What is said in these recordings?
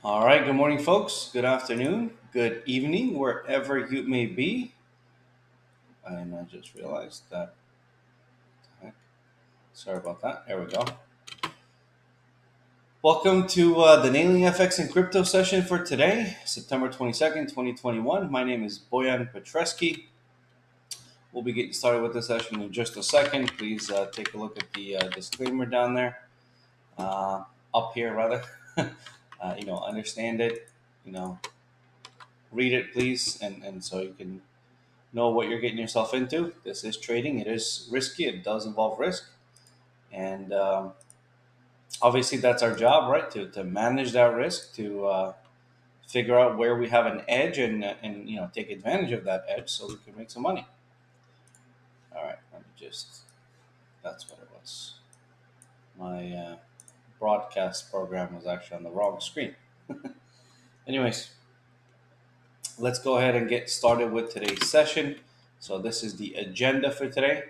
All right, good morning, folks. Good afternoon, good evening, wherever you may be. And I just realized that. Heck, sorry about that. There we go. Welcome to the Nailing FX and Crypto session for today, September 22nd, 2021. My name is Bojan Petreski. We'll be getting started with this session in just a second. Please take a look at the disclaimer down there, up here rather. Understand it, you know, read it, please, and so you can know what you're getting yourself into. This is trading. It is risky. It does involve risk, and obviously that's our job, right? To manage that risk, to figure out where we have an edge, and take advantage of that edge so we can make some money. All right, let me just. That's what it was. My broadcast program was actually on the wrong screen. Anyways, let's go ahead and get started with today's session. So this is the agenda for today.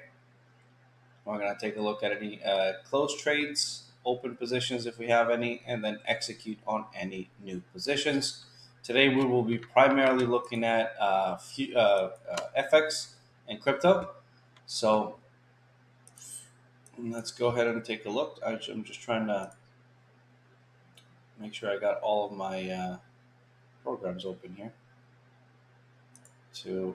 We're going to take a look at any closed trades, open positions if we have any, and then execute on any new positions. Today we will be primarily looking at FX and crypto. So let's go ahead and take a look. I'm just trying to make sure I got all of my programs open here. There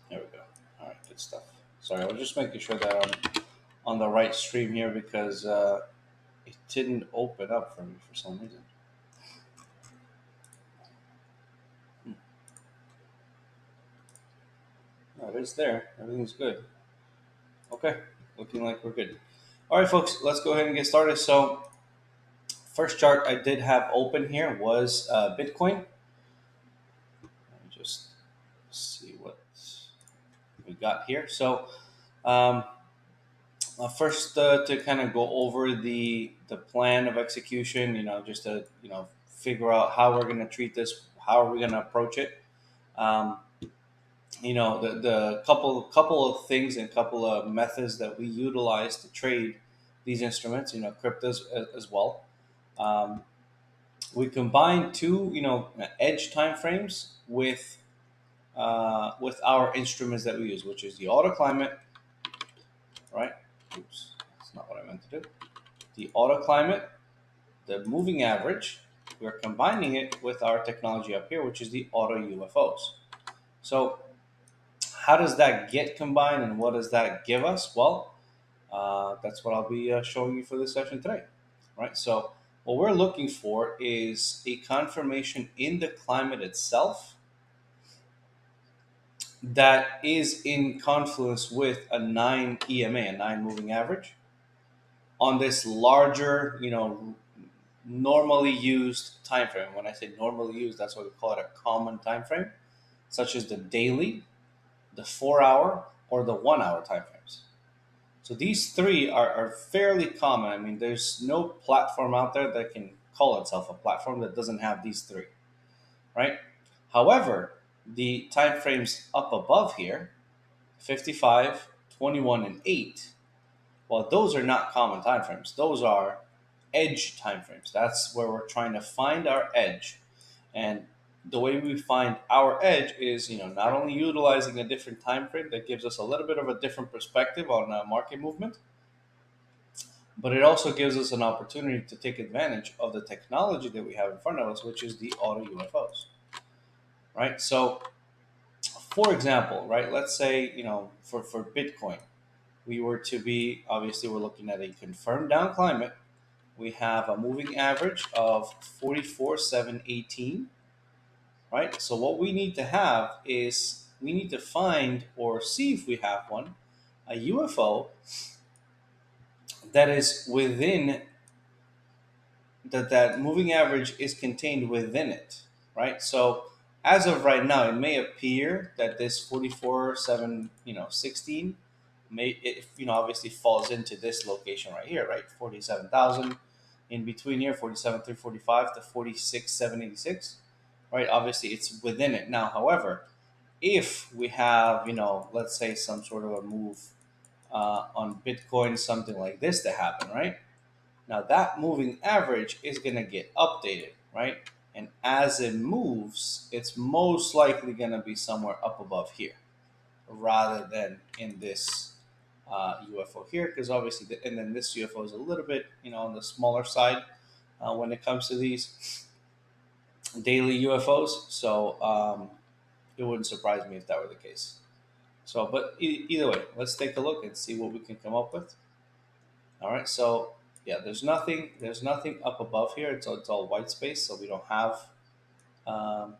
we go. All right, good stuff. Sorry, I was just making sure that I'm on the right stream here because it didn't open up for me for some reason. No, it is there. Everything's good. Okay, looking like we're good. All right, folks, let's go ahead and get started. So, first chart I did have open here was Bitcoin. Let me just see what we got here. So, um, first to kind of go over the plan of execution. Just to figure out how we're going to treat this, how are we going to approach it. Um, the couple of things and couple of methods that we utilize to trade these instruments, cryptos as well. We combine two edge time frames with our instruments that we use, which is the auto climate, right? Oops, that's not what I meant to do. The auto climate, the moving average. We're combining it with our technology up here, which is the AutoUFOs. So how does that get combined, and what does that give us? Well, that's what I'll be showing you for this session today, right? So what we're looking for is a confirmation in the climate itself that is in confluence with a 9 EMA, a 9 moving average, on this larger, normally used time frame. When I say normally used, that's what we call it, a common time frame, such as the daily, the 4-hour, or the 1-hour time frames. So these three are fairly common. I mean, there's no platform out there that can call itself a platform that doesn't have these three, right? However, the time frames up above here, 55, 21, and 8, well, those are not common time frames. Those are edge time frames. That's where we're trying to find our edge. And the way we find our edge is, not only utilizing a different time frame that gives us a little bit of a different perspective on market movement, but it also gives us an opportunity to take advantage of the technology that we have in front of us, which is the auto UFOs, right? So, for example, right, let's say, for Bitcoin, we were to be, obviously, we're looking at a confirmed down climate. We have a moving average of 44,718, right? So what we need to have is we need to find or see if we have one, a UFO that is within that moving average is contained within it, right? So as of right now, it may appear that this 44,716 may, if obviously falls into this location right here, right? 47,000 in between here, 47,345 to 46,786, right? Obviously it's within it. Now, however, if we have, let's say some sort of a move on Bitcoin something like this to happen, right? Now that moving average is going to get updated, right? And as it moves, it's most likely going to be somewhere up above here rather than in this UFO here, because obviously, and then this UFO is a little bit, on the smaller side when it comes to these daily UFOs. So it wouldn't surprise me if that were the case. So, but either way, let's take a look and see what we can come up with. All right, so yeah, there's nothing up above here. It's all white space, so we don't have um,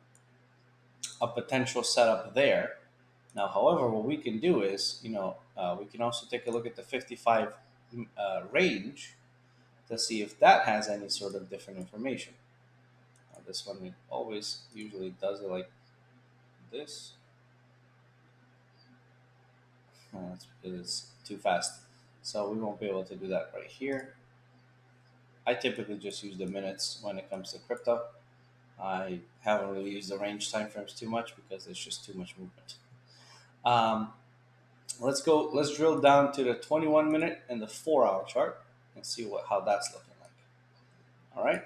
a potential setup there. Now, however, what we can do is, we can also take a look at the 55 range to see if that has any sort of different information. This one it always usually does it like this. That's because it's too fast, so we won't be able to do that right here. I typically just use the minutes when it comes to crypto. I haven't really used the range timeframes too much because there's just too much movement. Um, let's go. Let's drill down to the 21-minute and the 4-hour chart and see how that's looking like. All right.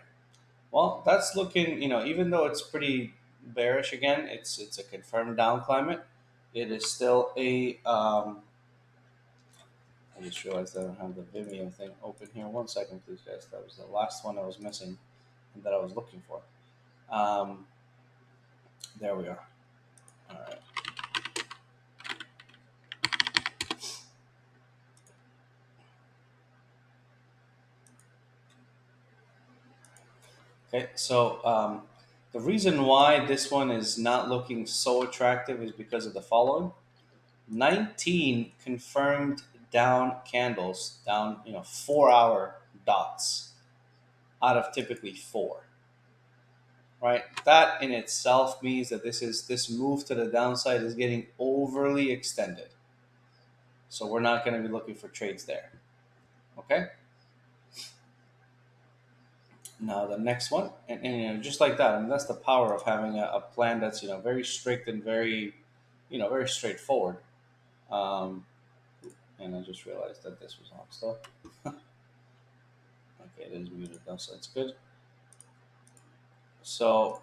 Well, that's looking. Even though it's pretty bearish again, it's a confirmed down climate. It is still a. I just realized I don't have the Vimeo thing open here. 1 second, please, guys. That was the last one I was missing and that I was looking for. Um, there we are. All right. Okay, so the reason why this one is not looking so attractive is because of the following: 19 confirmed down candles, down 4-hour dots out of typically four. Right, that in itself means that this move to the downside is getting overly extended. So we're not going to be looking for trades there. Okay. Now the next one, and just like that, that's the power of having a plan that's very strict and very, very straightforward. Um, and I just realized that this was on still. Okay, it is muted though, so it's good. So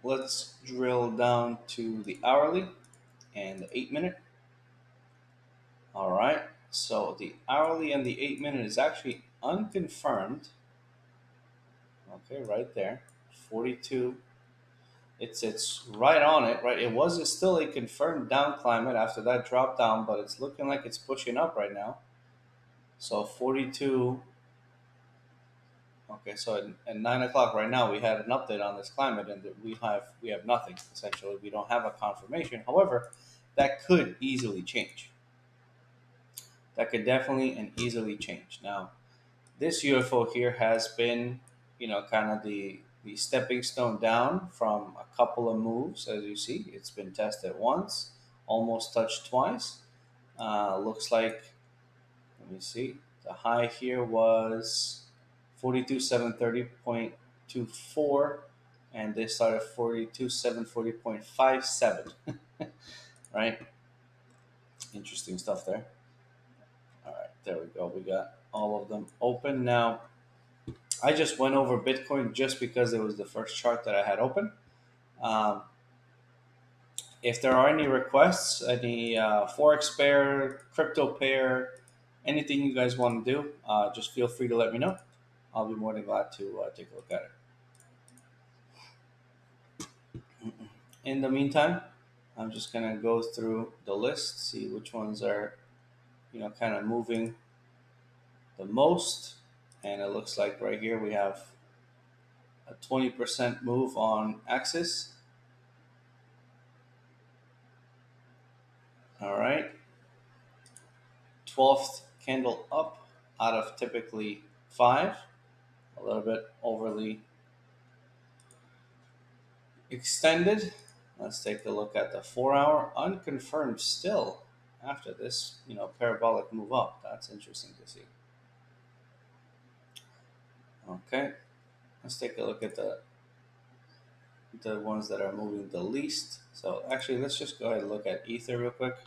let's drill down to the hourly and the 8-minute. All right. So the hourly and the 8-minute is actually unconfirmed. Okay, right there, 42. It's right on it, right? It was still a confirmed down climate after that drop down, but it's looking like it's pushing up right now. So 42. Okay, so at 9 o'clock right now, we had an update on this climate, and we have nothing essentially. We don't have a confirmation. However, that could easily change. That could definitely and easily change. Now, this UFO here has been, kind of the stepping stone down from a couple of moves. As you see, it's been tested once, almost touched twice. Looks like, let me see, the high here was 42,730.24, and this started 42,740.57. Right? Interesting stuff there. All right, there we go. We got all of them open now. I just went over Bitcoin just because it was the first chart that I had open. Um, if there are any requests, any Forex pair, crypto pair, anything you guys want to do, just feel free to let me know. I'll be more than glad to take a look at it. In the meantime, I'm just going to go through the list, see which ones are, kind of moving the most. And it looks like right here we have a 20% move on Axis. All right. 12th candle up out of typically 5. A little bit overly extended. Let's take a look at the 4-hour. Unconfirmed still after this, parabolic move up. That's interesting to see. Okay. Let's take a look at the ones that are moving the least. So actually, let's just go ahead and look at Ether real quick.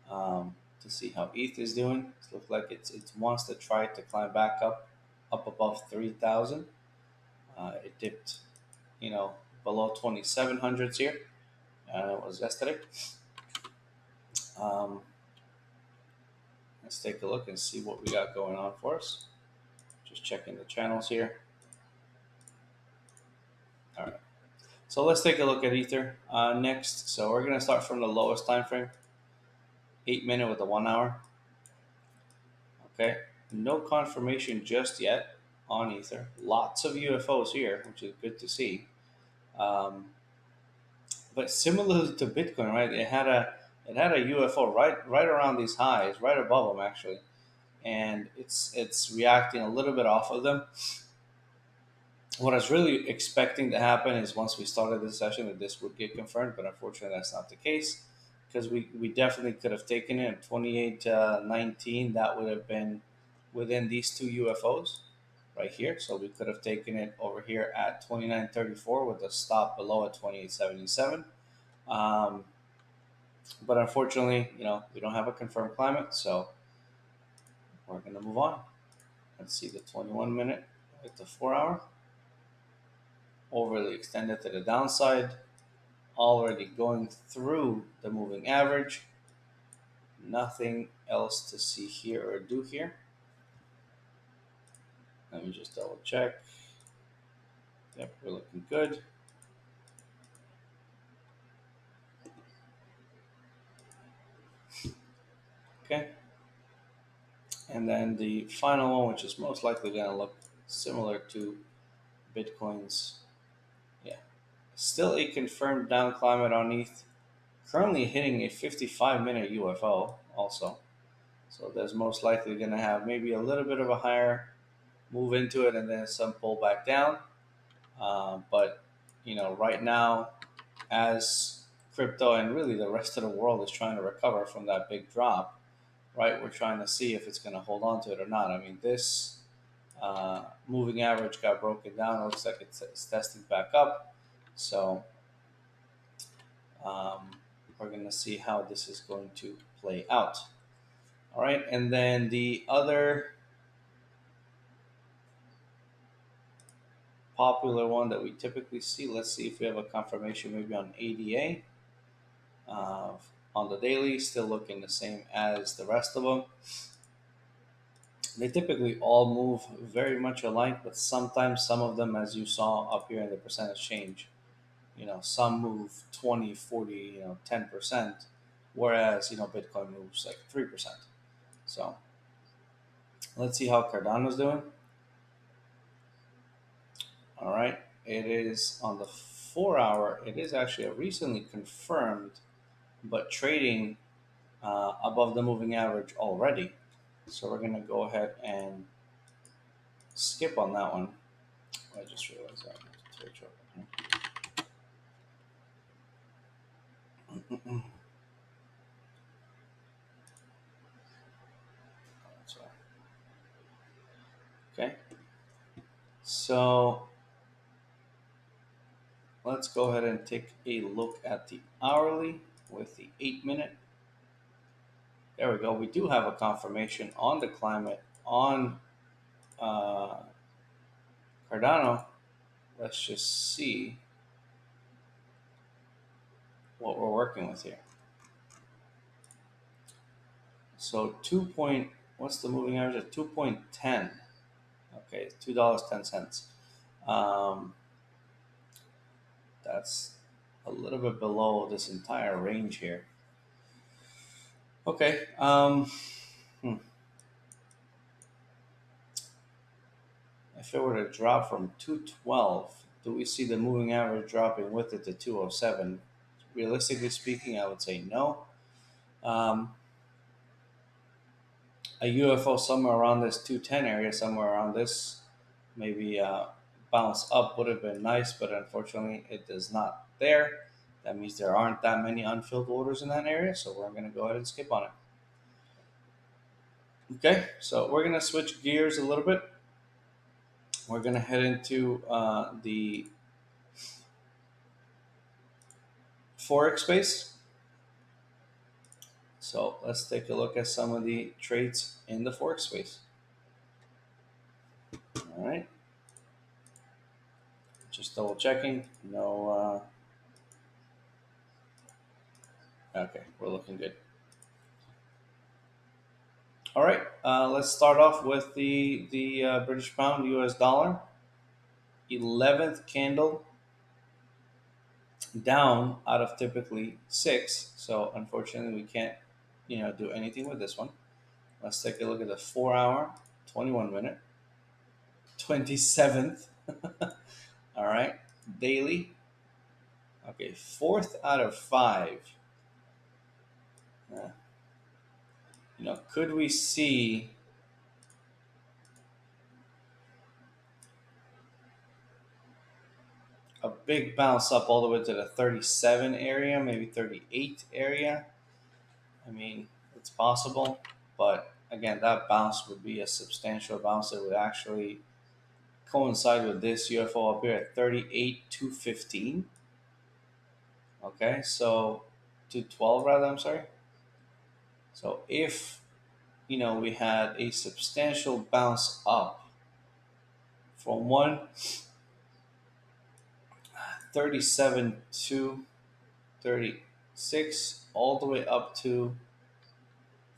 to see how ETH is doing. It looks like it wants to try to climb back up above 3,000. It dipped, you know, below 2,700s here. It was yesterday. Um, let's take a look and see what we got going on for us. Just checking the channels here. All right. So let's take a look at Ether next. So we're going to start from the lowest time frame, 8 minute with the 1 hour. Okay. No confirmation just yet on Ether. Lots of UFOs here, which is good to see. But similar to Bitcoin, right? It had a UFO right around these highs, right above them actually, and it's reacting a little bit off of them. What I was really expecting to happen is once we started this session that this would get confirmed, but unfortunately that's not the case because we definitely could have taken it at 28.19. That would have been within these two UFOs right here. So we could have taken it over here at 29.34 with a stop below at 28.77. Um, but unfortunately, we don't have a confirmed climate, so we're going to move on. Let's see the 21 minute with the 4 hour. Overly extended to the downside, already going through the moving average. Nothing else to see here or do here. Let me just double check. Yep, we're looking good. Okay. And then the final one, which is most likely going to look similar to Bitcoin's. Yeah. Still a confirmed down climate on ETH. Currently hitting a 55-minute UFO also. So there's most likely going to have maybe a little bit of a higher move into it and then some pullback down. But, right now, as crypto and really the rest of the world is trying to recover from that big drop, right, we're trying to see if it's going to hold on to it or not. I mean, this moving average got broken down. It looks like it's testing back up. So we're going to see how this is going to play out. All right, and then the other popular one that we typically see, let's see if we have a confirmation maybe on ADA. On the daily, still looking the same as the rest of them. They typically all move very much alike, but sometimes some of them, as you saw up here in the percentage change, some move 20, 40, 10%, whereas, Bitcoin moves like 3%. So let's see how Cardano's doing. All right. It is on the 4 hour. It is actually a recently confirmed, but trading above the moving average already. So we're going to go ahead and skip on that one. I just realized that. Okay. So let's go ahead and take a look at the hourly with the 8 minute. There we go. We do have a confirmation on the climate on Cardano. Let's just see what we're working with here. So what's the moving average at 2.10? Okay, $2.10. That's a little bit below this entire range here. Okay. If it were to drop from 212, do we see the moving average dropping with it to 207? Realistically speaking, I would say no. A UFO somewhere around this 210 area, somewhere around this, maybe bounce up would have been nice, but unfortunately it is not there. That means there aren't that many unfilled orders in that area, so we're going to go ahead and skip on it. Okay, so we're going to switch gears a little bit. We're going to head into the Forex space. So let's take a look at some of the trades in the Forex space. All right. Just double checking. No. Okay, we're looking good. All right. Let's start off with the British pound US dollar. 11th candle down out of typically 6. So unfortunately, we can't do anything with this one. Let's take a look at the 4-hour, 21-minute, 27th. All right. Daily. Okay, 4th out of 5. Could we see a big bounce up all the way to the 37 area, maybe 38 area? I mean, it's possible, but again, that bounce would be a substantial bounce that would actually coincide with this UFO up here at 38,215. Okay, so 212 rather, I'm sorry. So if we had a substantial bounce up from 137 to 36 all the way up to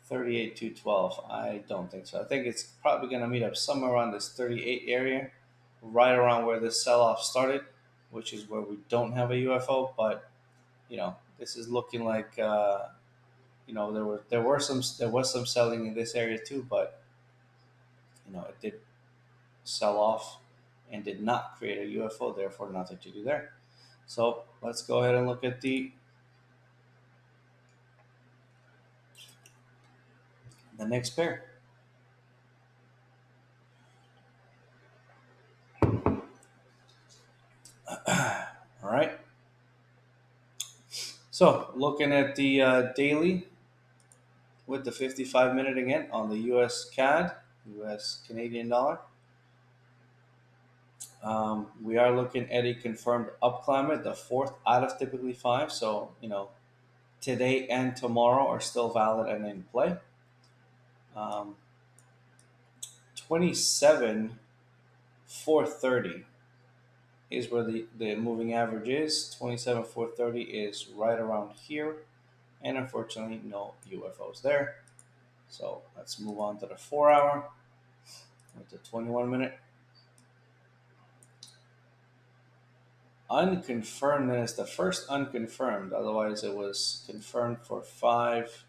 38 to 12. I don't think so. I think it's probably going to meet up somewhere around this 38 area, right around where this sell-off started, which is where we don't have a UFO. But this is looking like there was some selling in this area too, but it did sell off and did not create a UFO. Therefore, nothing to do there. So let's go ahead and look at the next pair. All right. So looking at the daily with the 55-minute again on the US CAD, US Canadian dollar. We are looking at a confirmed up climate, the 4th out of typically 5. So, today and tomorrow are still valid and in play. 27,430 is where the moving average is. 27,430 is right around here. And unfortunately, no UFOs there. So let's move on to the 4-hour with the 21-minute. Unconfirmed, that is the first unconfirmed. Otherwise, it was confirmed for 5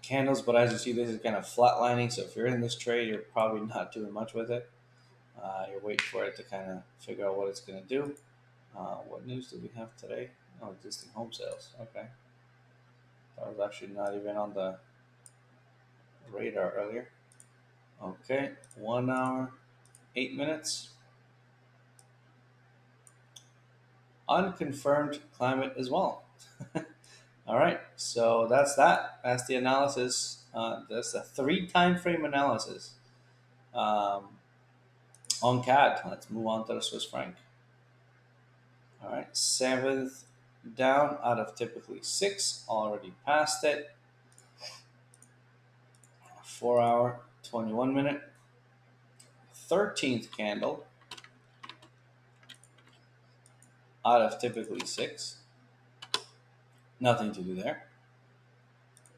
candles. But as you see, this is kind of flatlining. So if you're in this trade, you're probably not doing much with it. You're waiting for it to kind of figure out what it's going to do. What news do we have today? Oh, existing home sales. Okay. That was actually not even on the radar earlier. Okay. 1 hour, 8 minutes. Unconfirmed climate as well. All right, so that's that. That's the analysis. That's a 3 time frame analysis on CAD. Let's move on to the Swiss franc. All right, 7th down out of typically 6, already passed it. 4-hour, 21-minute. 13th candle out of typically 6. Nothing to do there.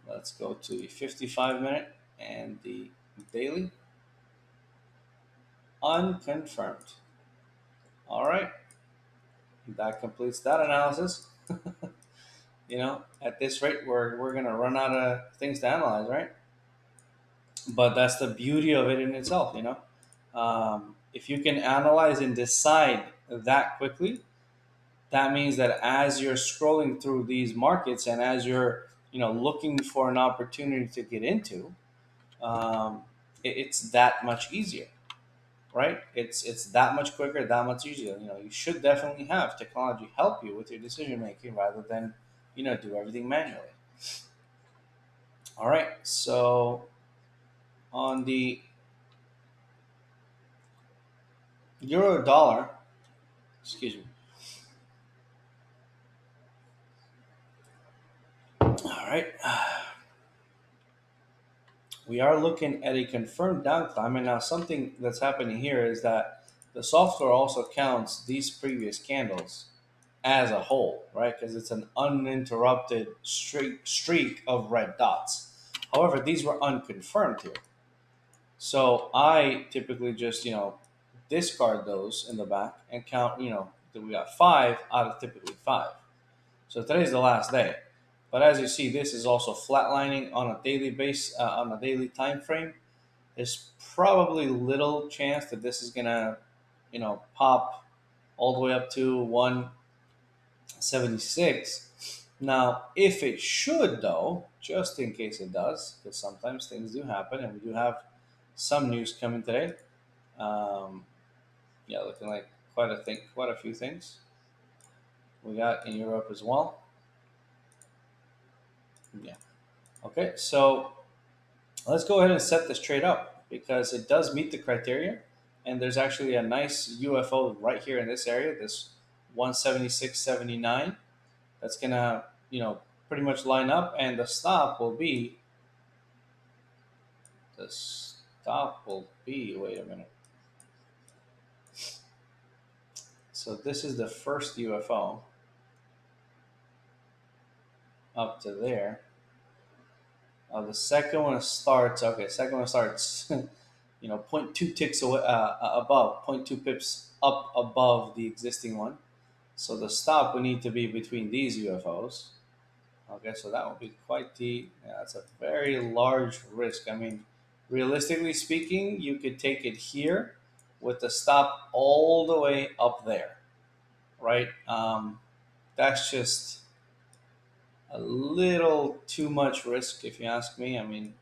Let's go to the 55-minute and the daily. Unconfirmed. All right. That completes that analysis. At this rate, we're going to run out of things to analyze, right? But that's the beauty of it in itself, if you can analyze and decide that quickly, that means that as you're scrolling through these markets and as you're looking for an opportunity to get into, it's that much easier, right? It's that much quicker, that much easier. You should definitely have technology help you with your decision making rather than do everything manually. All right, so on the euro dollar, excuse me. All right. We are looking at a confirmed down climb. And now something that's happening here is that the software also counts these previous candles as a whole, right? Because it's an uninterrupted straight streak of red dots. However, these were unconfirmed here. So I typically just, discard those in the back and count, that we got 5 out of typically 5. So today's the last day. But as you see, this is also flatlining on a daily base, on a daily time frame. There's probably little chance that this is gonna, pop all the way up to 176. Now, if it should, though, just in case it does, because sometimes things do happen, and we do have some news coming today. Um, yeah, looking like quite a few things we got in Europe as well. Yeah. Okay, so let's go ahead and set this trade up because it does meet the criteria, and there's actually a nice UFO right here in this area, this 176.79. That's gonna, pretty much line up, and the stop will be. Wait a minute. So this is the first UFO up to there. The second one starts. Okay, second one starts. Zero point 0.2 ticks away, above, zero point 0.2 pips up above the existing one. So the stop would need to be between these UFOs. Okay, so that would be quite that's a very large risk. I mean, realistically speaking, you could take it here with the stop all the way up there, right? That's just a little too much risk, if you ask me. I mean,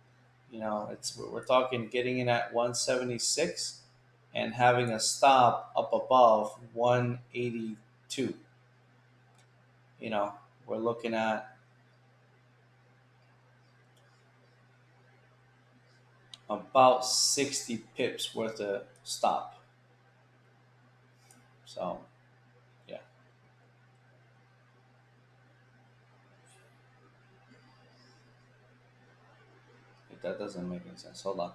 we're talking getting in at 176 and having a stop up above 182. You know, we're looking at about 60 pips worth of stop. So, yeah. That doesn't make any sense. Hold on.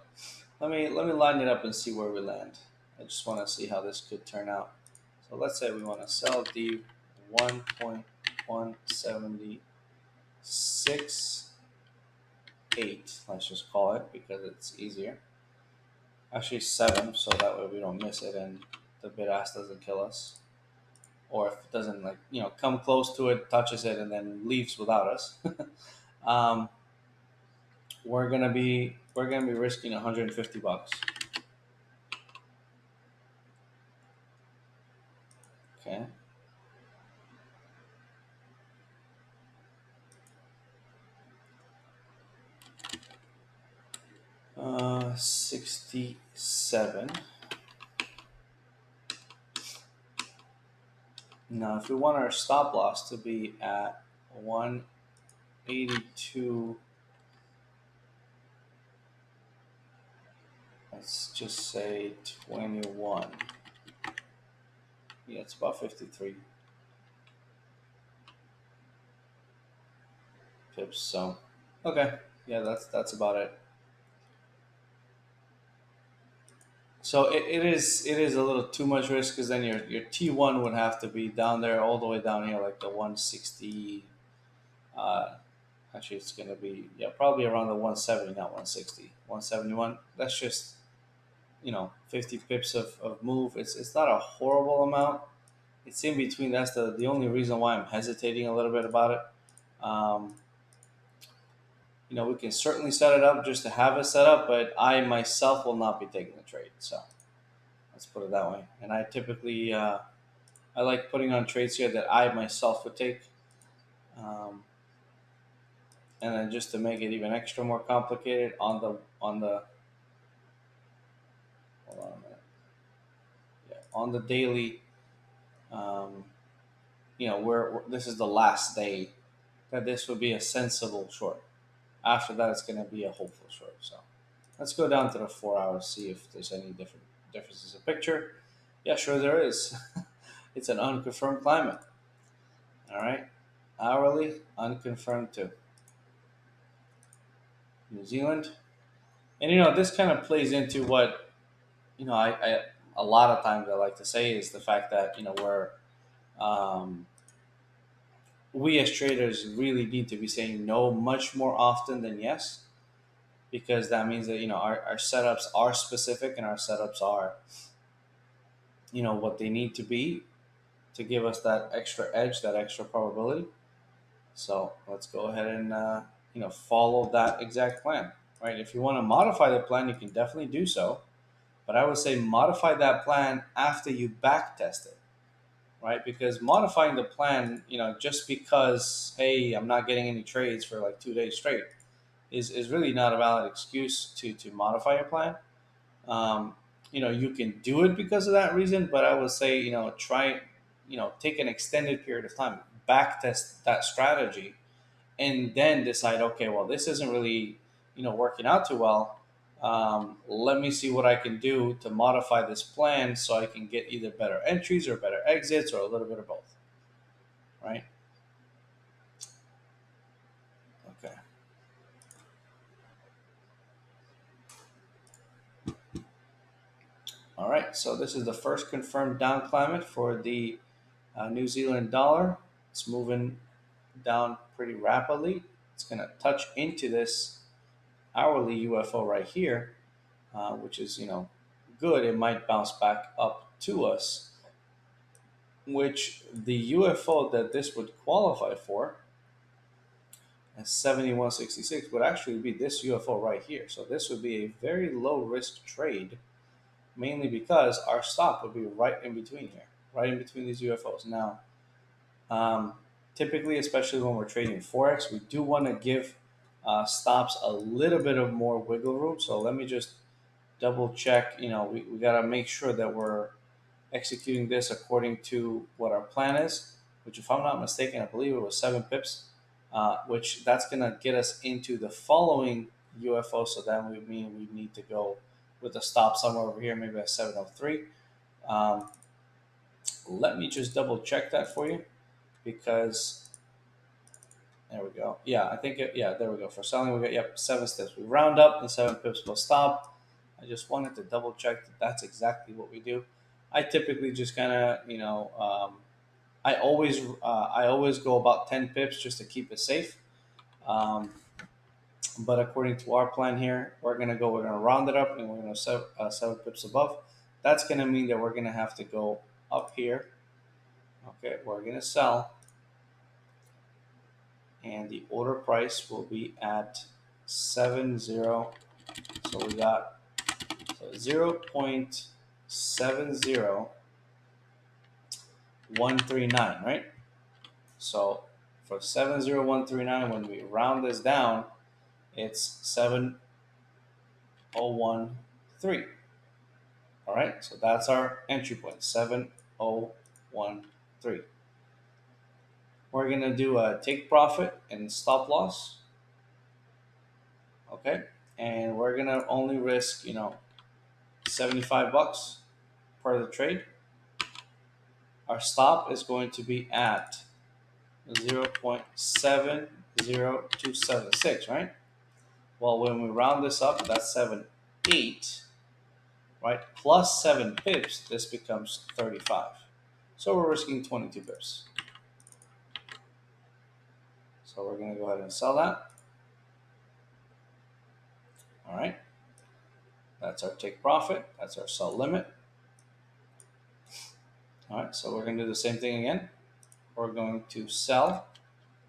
Let me line it up and see where we land. I just want to see how this could turn out. So let's say we want to sell the 1.176.8. Let's just call it because it's easier. Actually 7, so that way we don't miss it and the bid ask doesn't kill us. Or if it doesn't come close to it, touches it, and then leaves without us. um, we're gonna be risking $150. Okay. 67. Now, if we want our stop loss to be at 182, let's just say 21. Yeah, it's about 53 pips. So, okay, yeah, that's about it. So it is a little too much risk because then your T1 would have to be down there all the way down here like the 160. Actually, it's gonna be probably around the 170, not 160, 171. That's just 50 pips of move. It's not a horrible amount. It's in between. That's the only reason why I'm hesitating a little bit about it. Um, we can certainly set it up just to have it set up, but I myself will not be taking the trade. So let's put it that way. And I typically I like putting on trades here that I myself would take. And then just to make it even extra more complicated on the hold on a minute. Yeah, on the daily, um, this is the last day that this would be a sensible short. After that, it's going to be a hopeful short. So let's go down to the 4 hours, see if there's any differences in picture. Yeah, sure there is. It's an unconfirmed climate. All right, hourly unconfirmed too. New Zealand. And this kind of plays into what I a lot of times I like to say is the fact that um, we as traders really need to be saying no much more often than yes, because that means that our setups are specific and our setups are what they need to be to give us that extra edge, that extra probability. So let's go ahead and follow that exact plan, right? If you want to modify the plan, you can definitely do so, but I would say modify that plan after you back test it, right? Because modifying the plan, just because hey, I'm not getting any trades for like 2 days straight, is really not a valid excuse to modify your plan. Um, you can do it because of that reason, but I would say try take an extended period of time, back test that strategy, and then decide, okay, well, this isn't really working out too well. Let me see what I can do to modify this plan so I can get either better entries or better exits or a little bit of both, right? Okay. All right. So this is the first confirmed down climate for the New Zealand dollar. It's moving down pretty rapidly. It's going to touch into this hourly UFO right here, which is good. It might bounce back up to us, which the UFO that this would qualify for at 7166 would actually be this UFO right here. So this would be a very low risk trade, mainly because our stop would be right in between here, right in between these UFOs. Now, um, typically, especially when we're trading Forex, we do want to give stops a little bit of more wiggle room. So let me just double check. We got to make sure that we're executing this according to what our plan is, which, if I'm not mistaken, I believe it was 7 pips, which that's going to get us into the following UFO. So that would mean we need to go with a stop somewhere over here, maybe at 703. Um, Let me just double check that for you, because there we go. Yeah, I think yeah, there we go. For selling, we got 7 steps. We round up and 7 pips will stop. I just wanted to double check that that's exactly what we do. I typically just kind of I always go about 10 pips just to keep it safe. Um, but according to our plan here, we're gonna round it up and we're gonna set 7 pips above. That's gonna mean that we're gonna have to go up here. Okay, we're gonna sell, and the order price will be at 70. So we got 0.70139, right? So for 70139, when we round this down, it's 7013. All right, so that's our entry point, 7013. We're gonna do a take profit and stop loss. Okay, and we're gonna only risk 75 bucks per the trade. Our stop is going to be at 0.70276, right? Well, when we round this up, that's 78, right? Plus 7 pips, this becomes 35. So we're risking 22 pips. So we're going to go ahead and sell that. All right. That's our take profit. That's our sell limit. All right. So we're going to do the same thing again. We're going to sell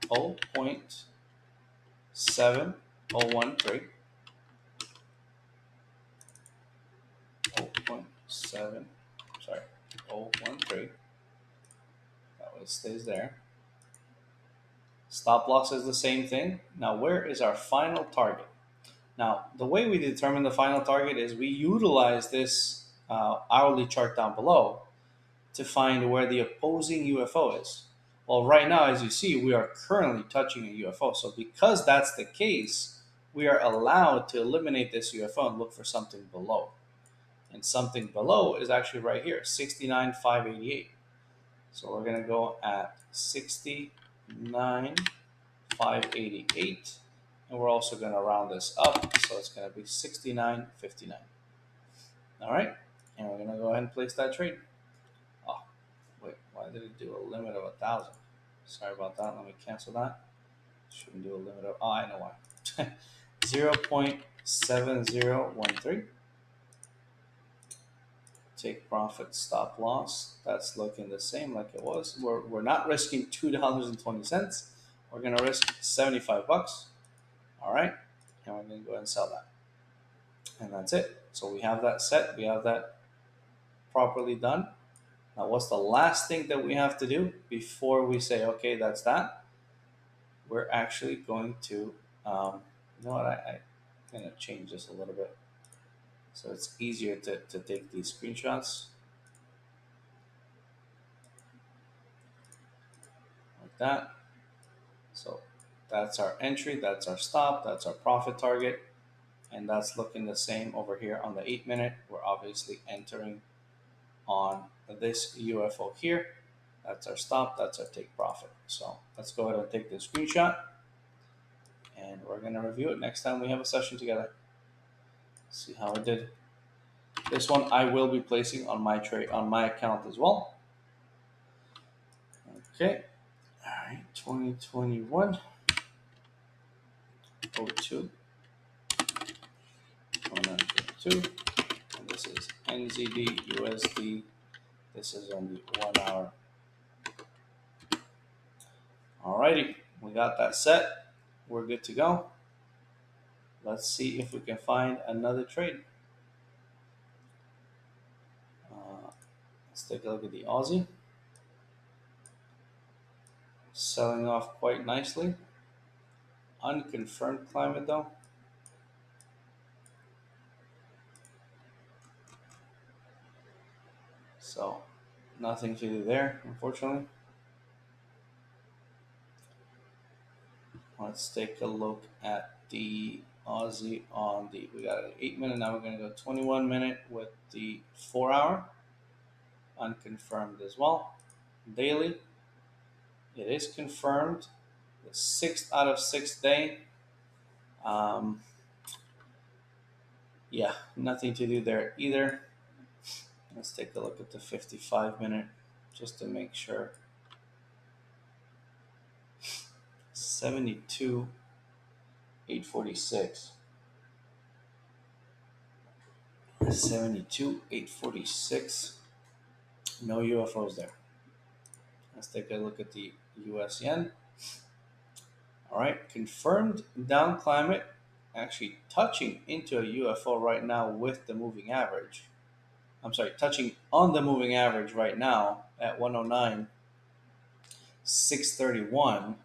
0.7013. 0.7, sorry, 0.13. That way it stays there. Stop loss is the same thing. Now, where is our final target? Now, the way we determine the final target is we utilize this hourly chart down below to find where the opposing UFO is. Well, right now, as you see, we are currently touching a UFO. So because that's the case, we are allowed to eliminate this UFO and look for something below. And something below is actually right here, 69,588. So we're going to go at 69,588, And we're also going to round this up, so it's going to be 69.59. All right, and we're going to go ahead and place that trade. Oh, wait, why did it do a limit of 1,000? Sorry about that. Let me cancel that. Shouldn't do a limit of. Oh, I know why. 0.7013. Take profit, stop loss. That's looking the same like it was. We're not risking $2.20. We're going to risk 75 bucks. All right, and we're going to go ahead and sell that. And that's it. So we have that set. We have that properly done. Now, what's the last thing that we have to do before we say, okay, that's that? We're actually going to, you know what, I'm going to change this a little bit so it's easier to take these screenshots. Like that. So that's our entry, that's our stop, that's our profit target, and that's looking the same over here on the 8-minute. We're obviously entering on this UFO here. That's our stop, that's our take profit. So let's go ahead and take the screenshot, and we're going to review it next time we have a session together. See how it did. This one I will be placing on my trade on my account as well. Okay. All right, 2021 02 1902, and this is NZD USD. This is on the 1 hour. Alrighty, we got that set. We're good to go. Let's see if we can find another trade. Let's take a look at the Aussie. Selling off quite nicely. Unconfirmed climate though. So nothing to do there, unfortunately. Let's take a look at the Aussie on the, we got an 8-minute, now we're going to go 21-minute with the 4 hour. Unconfirmed as well. Daily, it is confirmed. The 6th out of 6 day. Yeah, nothing to do there either. Let's take a look at the 55-minute just to make sure. 72, 846. 72, 846. No UFOs there. Let's take a look at the US yen. All right, confirmed down climate, actually touching into a UFO right now with the moving average. I'm sorry, touching on the moving average right now at 109, 631.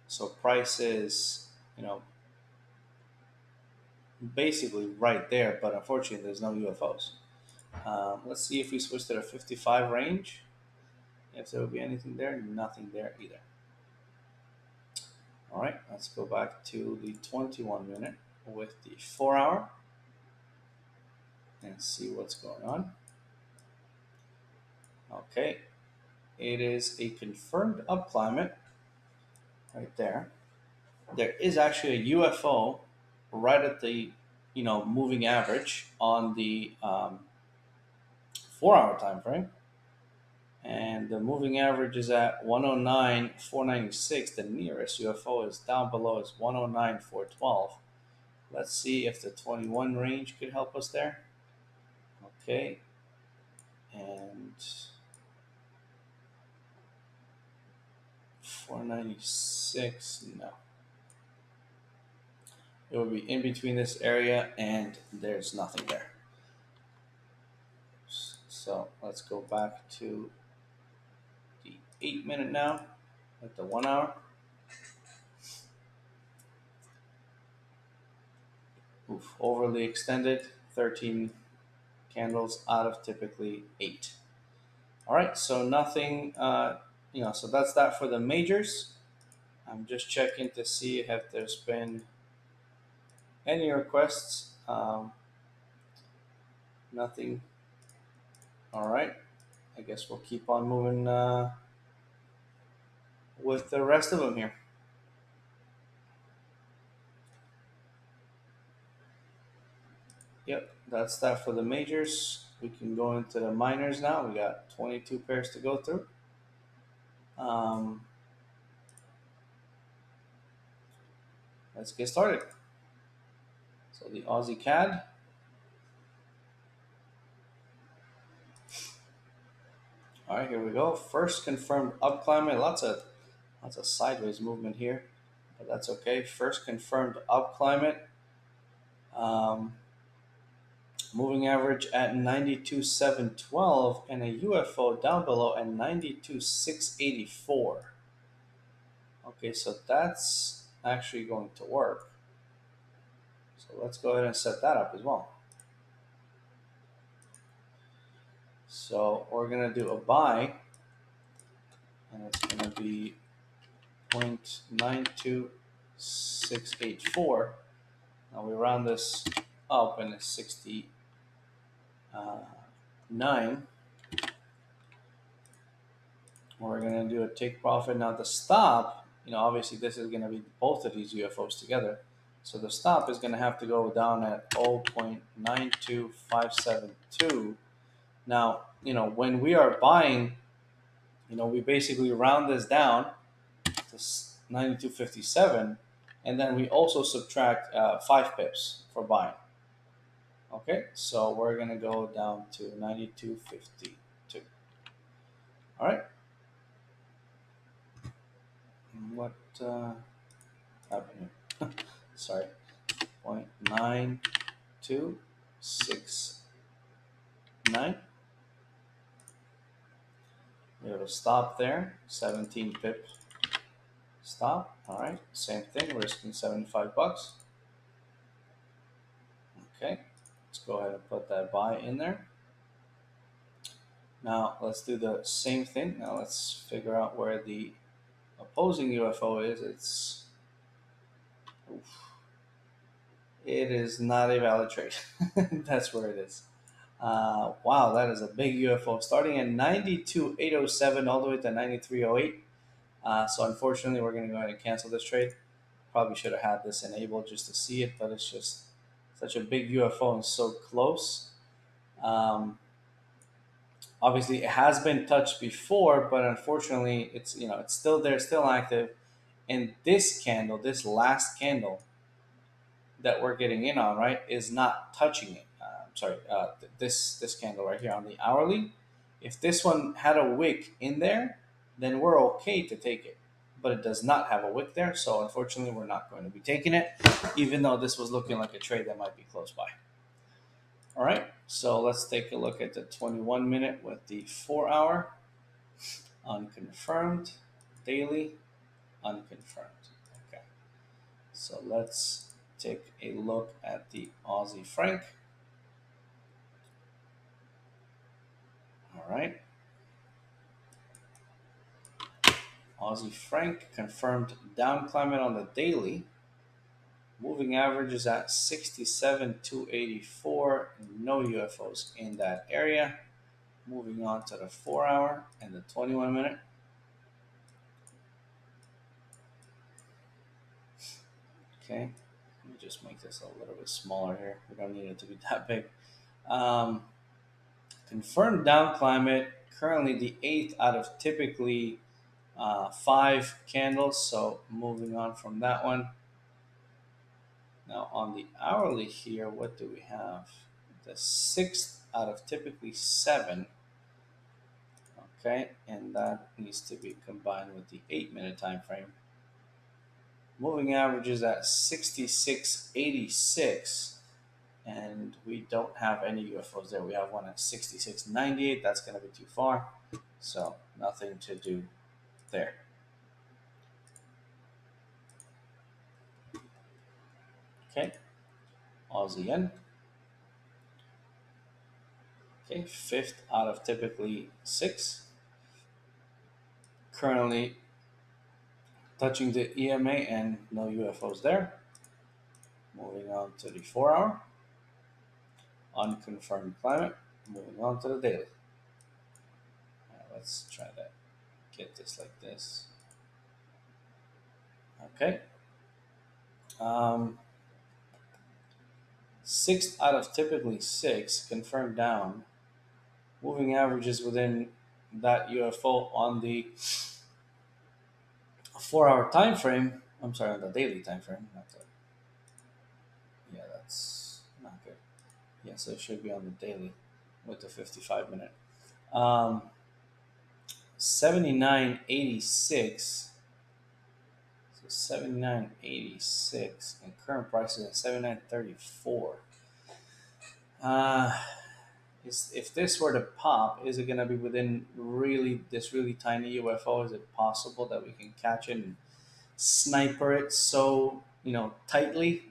So price is, basically right there, but unfortunately there's no UFOs. Let's see if we switch to the 55 range. If there will be anything there, nothing there either. All right, let's go back to the 21-minute with the 4 hour and see what's going on. Okay, it is a confirmed up climate right there. There is actually a UFO right at the moving average on the 4 hour time frame, and the moving average is at 109,496. The nearest UFO is down below, is 109,412. Let's see if the 21 range could help us there. Okay, and 496, no. It will be in between this area and there's nothing there. So let's go back to the 8-minute now with the 1 hour. Oof, overly extended, 13 candles out of typically 8. All right, so nothing, so that's that for the majors. I'm just checking to see if there's been any requests. Nothing. All right, I guess we'll keep on moving with the rest of them here. Yep, that's that for the majors. We can go into the minors now. We got 22 pairs to go through. Um, let's get started. So the Aussie CAD. All right, here we go. First confirmed up climate. Lots of sideways movement here, but that's okay. First confirmed up climate. Um, moving average at 92,712 and a UFO down below at 92,684. Okay, so that's actually going to work. So let's go ahead and set that up as well. So we're going to do a buy, and it's going to be 0.92684. Now we round this up, and it's 69. We're going to do a take profit. Now the stop, obviously this is going to be both of these UFOs together. So the stop is going to have to go down at 0.92572. Now, when we are buying, we basically round this down to 92.57, and then we also subtract 5 pips for buying. Okay, so we're going to go down to 92.52. All right. What happened here? Sorry. 0.9269. We have a stop there, 17 pips stop. All right, same thing, risking 75 bucks. Okay, let's go ahead and put that buy in there. Now let's do the same thing. Now let's figure out where the opposing UFO is. It is not a valid trade. That's where it is. Wow, that is a big UFO starting at 92,807 all the way to 93,08. So unfortunately, we're going to go ahead and cancel this trade. Probably should have had this enabled just to see it, but it's just such a big UFO and so close. Obviously, it has been touched before, but unfortunately, it's still there, still active. And this candle, this last candle that we're getting in on, right, is not touching it. This candle right here on the hourly. If this one had a wick in there, then we're okay to take it. But it does not have a wick there, so unfortunately, we're not going to be taking it, even though this was looking like a trade that might be close by. All right, so let's take a look at the 21 minute with the 4 hour. Unconfirmed, daily, unconfirmed. Okay, so let's take a look at the Aussie franc. All right. Aussie franc confirmed down climate on the daily. Moving average is at 67,284. No UFOs in that area. Moving on to the 4 hour and the 21 minute. Okay, let me just make this a little bit smaller here. We don't need it to be that big. Confirmed down climate, currently the 8th out of typically 5 candles. So moving on from that one. Now on the hourly here, what do we have? The 6th out of typically 7. Okay, and that needs to be combined with the 8-minute time frame. Moving averages at 66.86, and we don't have any UFOs there. We have one at 66.98. That's going to be too far, so nothing to do there. Okay, Aussie yen. Okay, 5th out of typically 6. Currently touching the EMA and no UFOs there. Moving on to the 4 hour. Unconfirmed climate. Moving on to the daily. Let's try to get this like this. Okay. 6 out of typically 6 confirmed down. Moving averages within that UFO on the 4-hour time frame. I'm sorry, on the daily time frame. Not the, yeah, that's not good. Yeah, so it should be on the daily with the 55-minute. 79.86. So 79.86 and current prices at 79.34. Uh, if this were to pop, is it going to be within really tiny UFO? Is it possible that we can catch it and sniper it so tightly?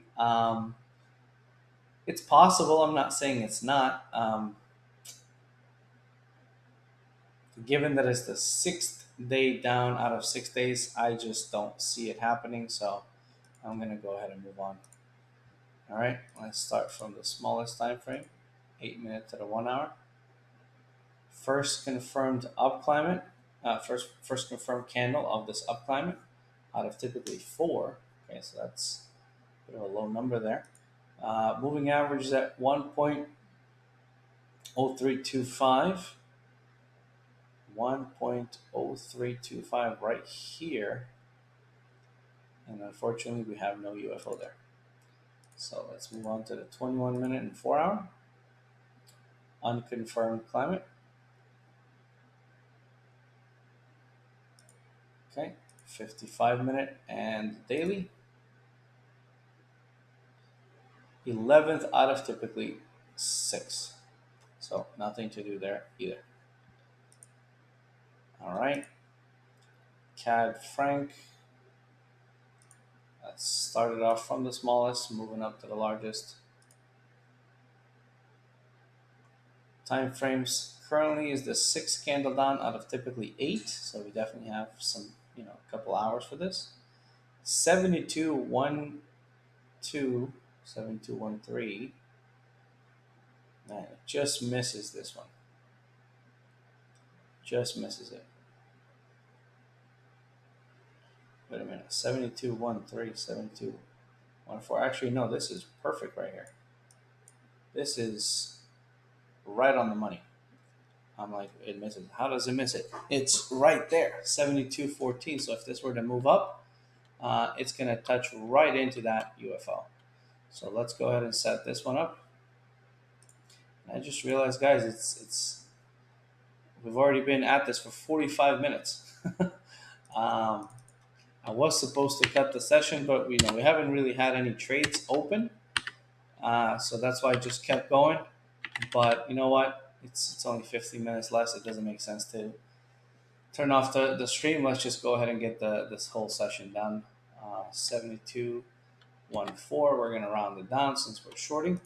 It's possible. I'm not saying it's not. Given that it's the 6th day down out of 6 days, I just don't see it happening. So I'm going to go ahead and move on. All right, let's start from the smallest time frame, 8 minutes to the 1 hour. First confirmed up climate, first confirmed candle of this up climate out of typically 4. Okay, so that's a bit of a low number there. Moving average is at 1.0325. 1.0325 right here. And unfortunately, we have no UFO there. So let's move on to the 21-minute and 4-hour. Unconfirmed climate. Okay, 55-minute and daily. 11th out of typically 6. So nothing to do there either. All right. CAD Franc. Let's start it off from the smallest, moving up to the largest. Time frames currently is the 6th candle down out of typically 8. So we definitely have some, a couple hours for this. 72.12, 72.13. Man, it just misses this one. Just misses it. Wait a minute. 72.13, 72.14. Actually, no, this is perfect right here. This is right on the money. I'm like, it misses. How does it miss it? It's right there, 72.14. So if this were to move up, it's going to touch right into that UFO. So let's go ahead and set this one up. I just realized, guys, we've already been at this for 45 minutes. I was supposed to cut the session, but we haven't really had any trades open, so that's why I just kept going. But you know what? It's only 15 minutes less. It doesn't make sense to turn off the stream. Let's just go ahead and get this whole session done. 72.14. We're gonna round it down since we're shorting.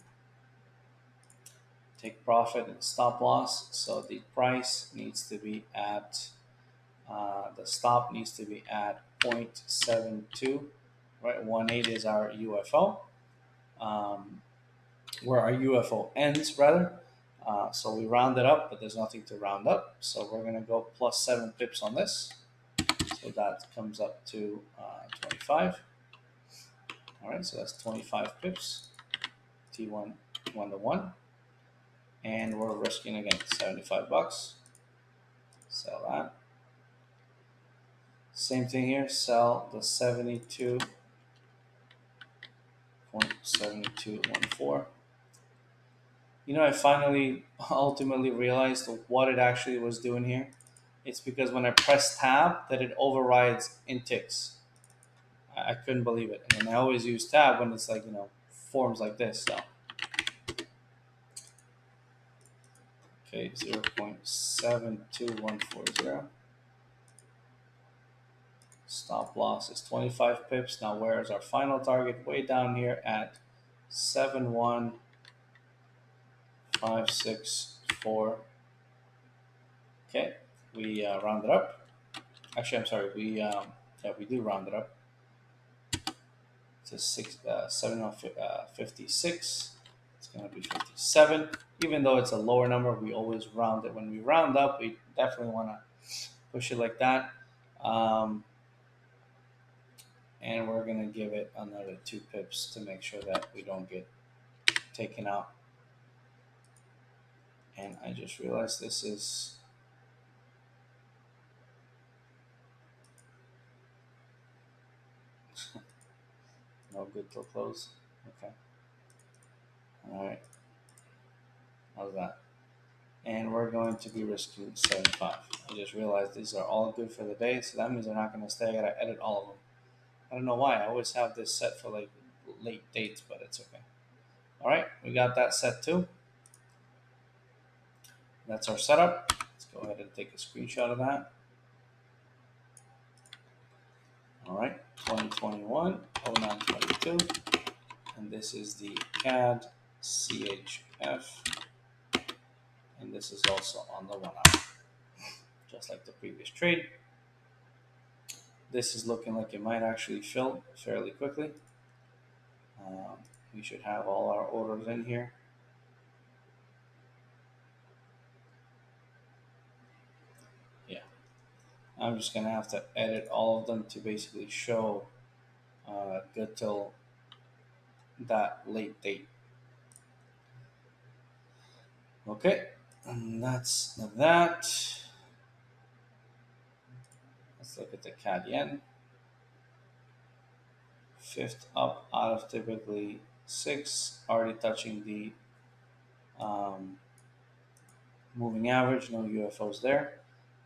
Take profit and stop loss. So the price needs to be at the stop needs to be at 0.72. Right, 1.8 is our UFO. Where our UFO ends, rather. So we round it up, but there's nothing to round up. So we're going to go plus 7 pips on this. So that comes up to 25. All right, so that's 25 pips. T1 1 to 1. And we're risking again $75. Sell that. Same thing here. Sell the 72.7214. I finally ultimately realized what it actually was doing here. It's because when I press tab, that it overrides in ticks. I couldn't believe it. And I always use tab when it's like, forms like this. So, okay, 0.72140. Stop loss is 25 pips. Now, where is our final target? Way down here at 71564. Okay, we round it up. Actually, I'm sorry. We do round it up to 756. It's going to be 57. Even though it's a lower number, we always round it. When we round up, we definitely want to push it like that. And we're going to give it another 2 pips to make sure that we don't get taken out. And I just realized this is no good till close. Okay. All right. How's that? And we're going to be risking 75. I just realized these are all good for the day, so that means they're not going to stay. I gotta edit all of them. I don't know why. I always have this set for like late dates, but it's okay. All right, we got that set too. That's our setup. Let's go ahead and take a screenshot of that. All right, 2021, 0922. And this is the CAD CHF. And this is also on the 1 hour, just like the previous trade. This is looking like it might actually fill fairly quickly. We should have all our orders in here. Yeah, I'm just gonna have to edit all of them to basically show good till that late date. Okay, and that's that. Let's look at the CAD yen. Fifth up out of typically 6, already touching the moving average. No UFOs there.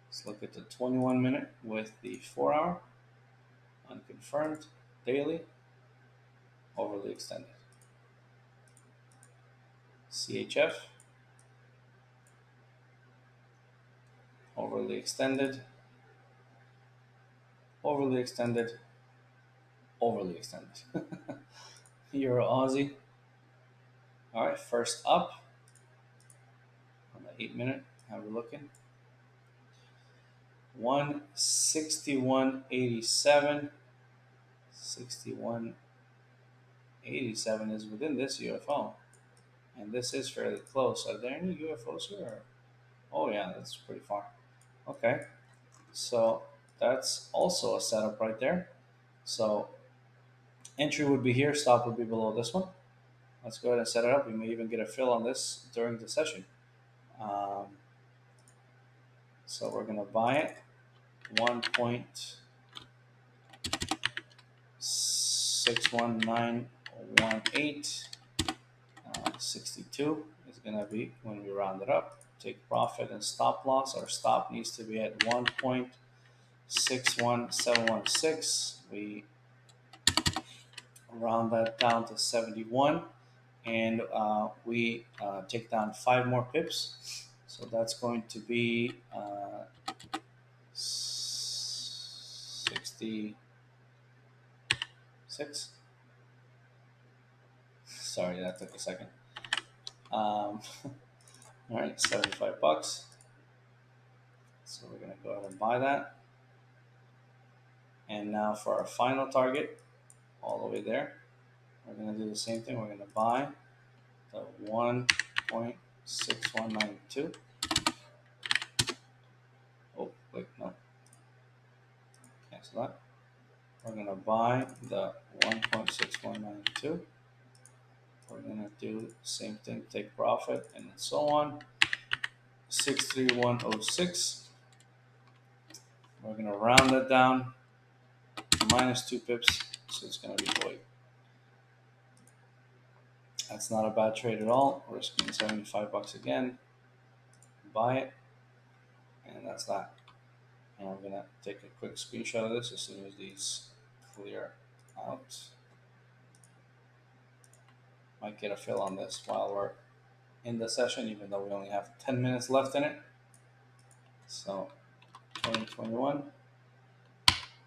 Let's look at the 21 minute with the 4 hour. Unconfirmed, daily, overly extended. CHF, overly extended, overly extended, overly extended. Euro Aussie. All right, first up on the 8 minute. How we looking? 161.87. 61.87 is within this UFO, and this is fairly close. Are there any UFOs here? Oh yeah, that's pretty far. Okay, so that's also a setup right there. So entry would be here, stop would be below this one. Let's go ahead and set it up. We may even get a fill on this during the session. So we're going to buy it 1.61918. 62 is going to be when we round it up. Take profit and stop loss. Our stop needs to be at 1.61716. We round that down to 71, and we take down 5 more pips. So that's going to be 66. Sorry, that took a second. All right, $75. So we're gonna go ahead and buy that. And now for our final target, all the way there, we're gonna do the same thing. We're gonna buy the 1.6192. Oh, wait, no. Cancel that. We're gonna buy the 1.6192. We're gonna do the same thing, take profit, and so on. 63106. We're gonna round that down minus 2 pips, so it's gonna be void. That's not a bad trade at all. We're risking $75 again. Buy it, and that's that. And I'm gonna take a quick screenshot of this as soon as these clear out. Might get a fill on this while we're in the session, even though we only have 10 minutes left in it. So 2021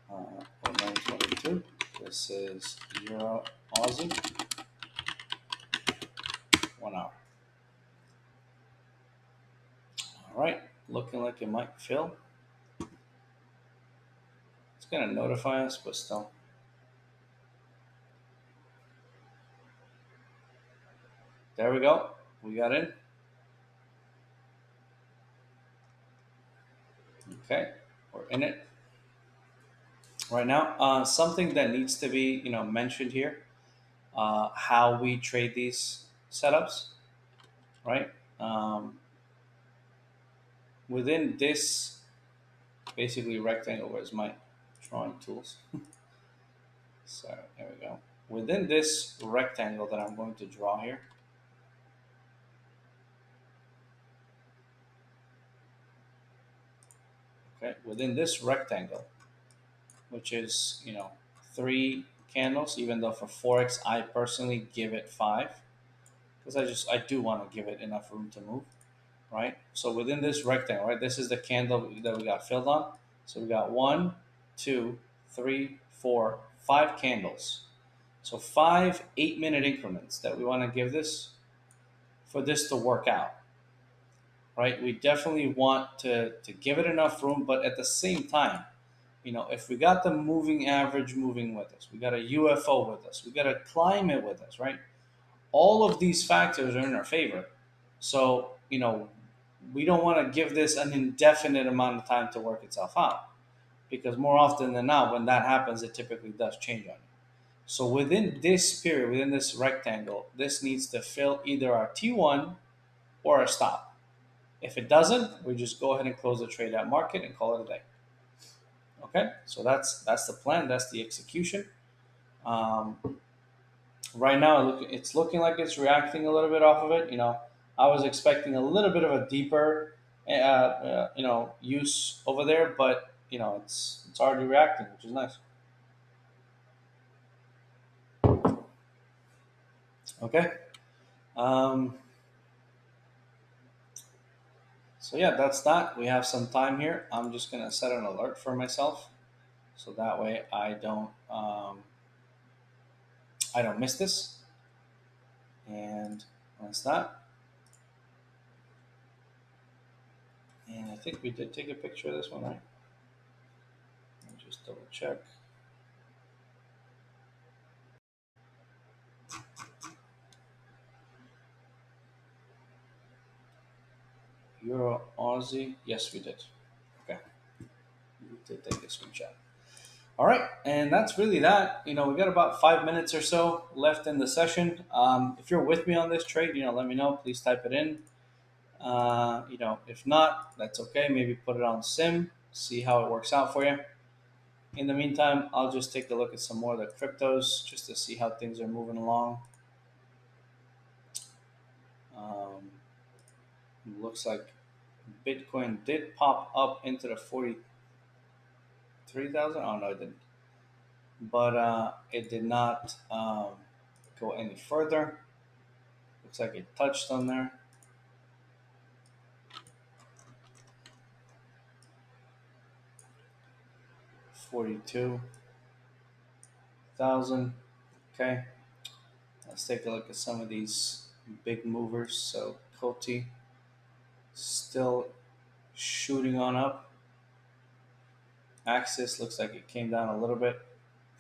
or 922. This is Euro Aussie 1 hour. All right, looking like it might fill. It's gonna notify us, but still. There we go. We got in. Okay, we're in it right now. Something that needs to be mentioned here, how we trade these setups, right? Within this basically rectangle, where's my drawing tools? So there we go. Within this rectangle that I'm going to draw here, okay, within this rectangle, which is, you know, 3 candles, even though for Forex, I personally give it 5, because I do want to give it enough room to move, right? So within this rectangle, right, this is the candle that we got filled on. So we got 1, 2, 3, 4, 5 candles. So 5 8-minute increments that we want to give this for this to work out, right? We definitely want to give it enough room, but at the same time, you know, if we got the moving average moving with us, we got a UFO with us, we got a climate with us, right? All of these factors are in our favor. So, you know, we don't want to give this an indefinite amount of time to work itself out, because more often than not, when that happens, it typically does change on you. So within this period, within this rectangle, this needs to fill either our T1 or our stop. If it doesn't, we just go ahead and close the trade at market and call it a day. Okay, so that's the plan. That's the execution. Um, right now, it's looking like it's reacting a little bit off of it. You know, I was expecting a little bit of a deeper, you know, use over there, but you know, it's already reacting, which is nice. Okay. Um, so yeah, that's that. We have some time here. I'm just gonna set an alert for myself, so that way I don't miss this. And that's that. And I think we did take a picture of this one, right? Let me just double check. Euro Aussie. Yes, we did. Okay. We did take a screenshot. All right. And that's really that. You know, we got about 5 minutes or so left in the session. If you're with me on this trade, you know, let me know. Please type it in. You know, if not, that's okay. Maybe put it on sim, see how it works out for you. In the meantime, I'll just take a look at some more of the cryptos just to see how things are moving along. Um, looks like Bitcoin did pop up into the 43,000. Oh, no, it didn't. But it did not go any further. Looks like it touched on there. 42,000. Okay. Let's take a look at some of these big movers. So Coty still shooting on up. Axis looks like it came down a little bit,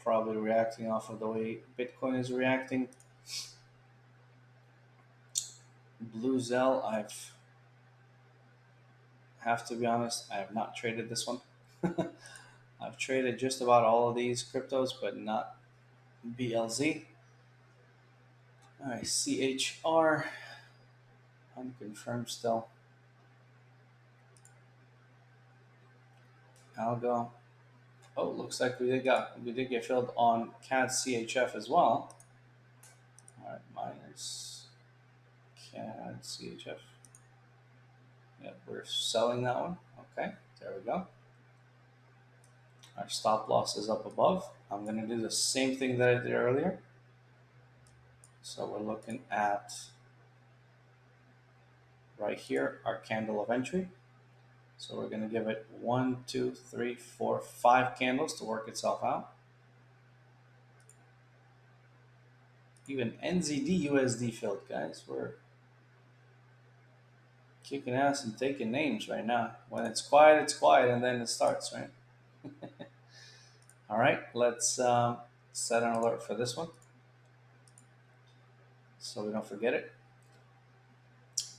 probably reacting off of the way Bitcoin is reacting. Blue Zell, have to be honest, I have not traded this one. I've traded just about all of these cryptos, but not BLZ. All right, CHR, unconfirmed still. Algo. Oh, looks like we did get filled on CAD CHF as well. All right, minus CAD CHF. Yep, we're selling that one. Okay, there we go. Our stop loss is up above. I'm going to do the same thing that I did earlier. So we're looking at right here, our candle of entry. So we're going to give it 1, 2, 3, 4, 5 candles to work itself out. Even NZD USD filled, guys. We're kicking ass and taking names right now. When it's quiet, and then it starts, right? All right, let's set an alert for this one so we don't forget it.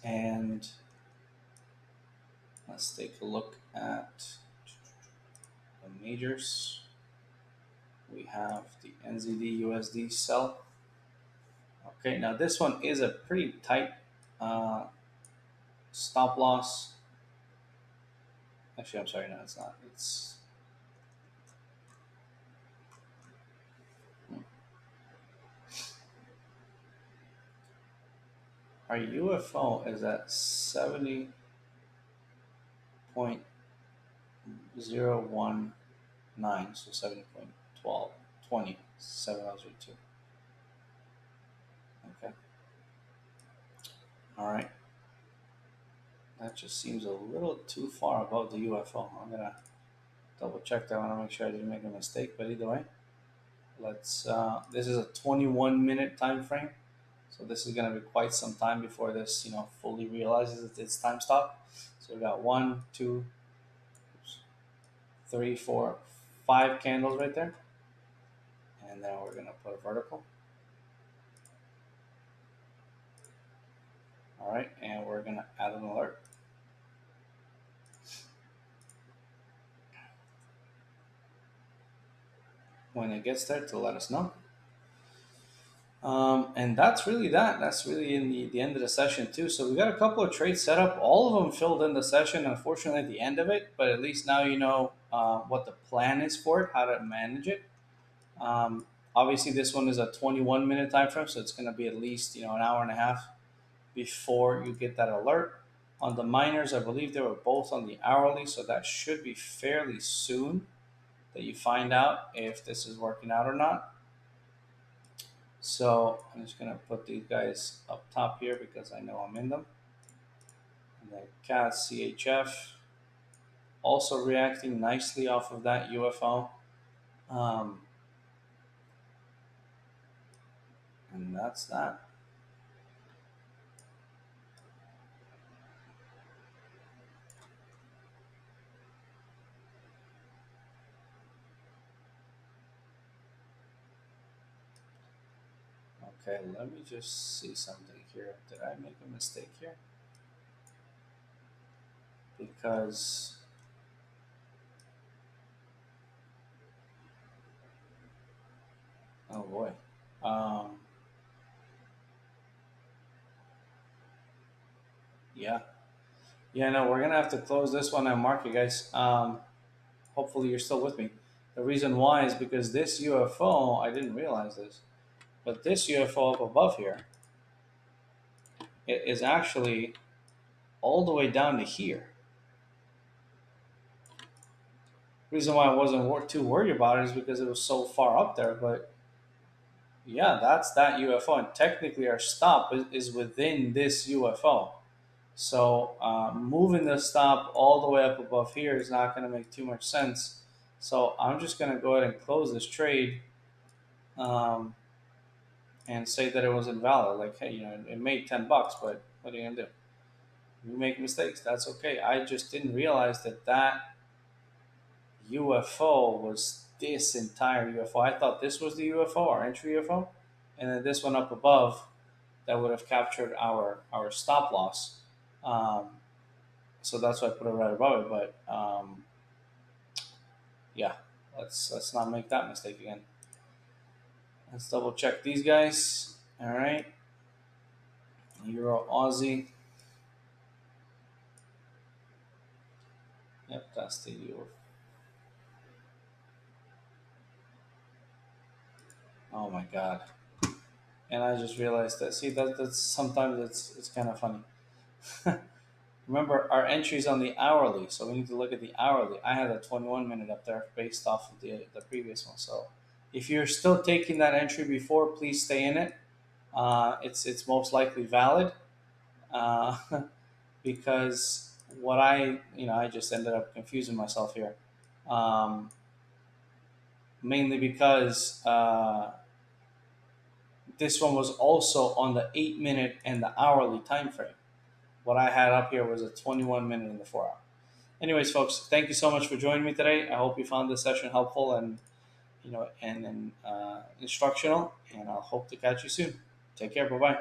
And let's take a look at the majors. We have the NZD USD sell. Okay, now this one is a pretty tight uh, stop loss. Actually, I'm sorry, no, it's not. It's our UFO is at 70.019, so 70.12, 20, 702. Okay, all right. That just seems a little too far above the UFO. I'm gonna double check that. I want to make sure I didn't make a mistake. But either way, let's. This is a 21-minute time frame, so this is gonna be quite some time before this, fully realizes its time stop. So we got one, two, oops, three, four, five candles right there, and then we're gonna put a vertical. All right, and we're gonna add an alert when it gets there to let us know. And that's really that. That's really in the end of the session too. So we got a couple of trades set up. All of them filled in the session, unfortunately, at the end of it. But at least now you know what the plan is for it, how to manage it. Obviously, this one is a 21-minute time frame, so it's going to be at least an hour and a half before you get that alert. On the miners, I believe they were both on the hourly, so that should be fairly soon that you find out if this is working out or not. So I'm just gonna put these guys up top here because I know I'm in them. And then cat CHF also reacting nicely off of that UFO. Um, and that's that. Okay, let me just see something here. Did I make a mistake here? Because, oh boy. Um, yeah. Yeah, no, we're gonna have to close this one and mark it, guys. Hopefully you're still with me. The reason why is because this UFO, I didn't realize this, but this UFO up above here, it is actually all the way down to here. Reason why I wasn't too worried about it is because it was so far up there. But yeah, that's that UFO, and technically our stop is within this UFO. So moving the stop all the way up above here is not going to make too much sense. So I'm just going to go ahead and close this trade um, and say that it was invalid. Like, hey, it made $10, but what are you going to do? You make mistakes. That's okay. I just didn't realize that UFO was this entire UFO. I thought this was the UFO, our entry UFO, and then this one up above that would have captured our stop loss. Um, so that's why I put it right above it. But yeah, let's not make that mistake again. Let's double check these guys. All right, Euro Aussie. Yep, that's the Euro. Oh my God! And I just realized that. See, that's sometimes it's kind of funny. Remember, our entry's on the hourly, so we need to look at the hourly. I had a 21-minute up there based off of the previous one. So if you're still taking that entry before, please stay in it. It's most likely valid uh, because what I just ended up confusing myself here. Um, Mainly because this one was also on the 8-minute and the hourly time frame. What I had up here was a 21-minute and the 4 hour. Anyways, folks, thank you so much for joining me today. I hope you found this session helpful and instructional. And I'll hope to catch you soon. Take care. Bye bye.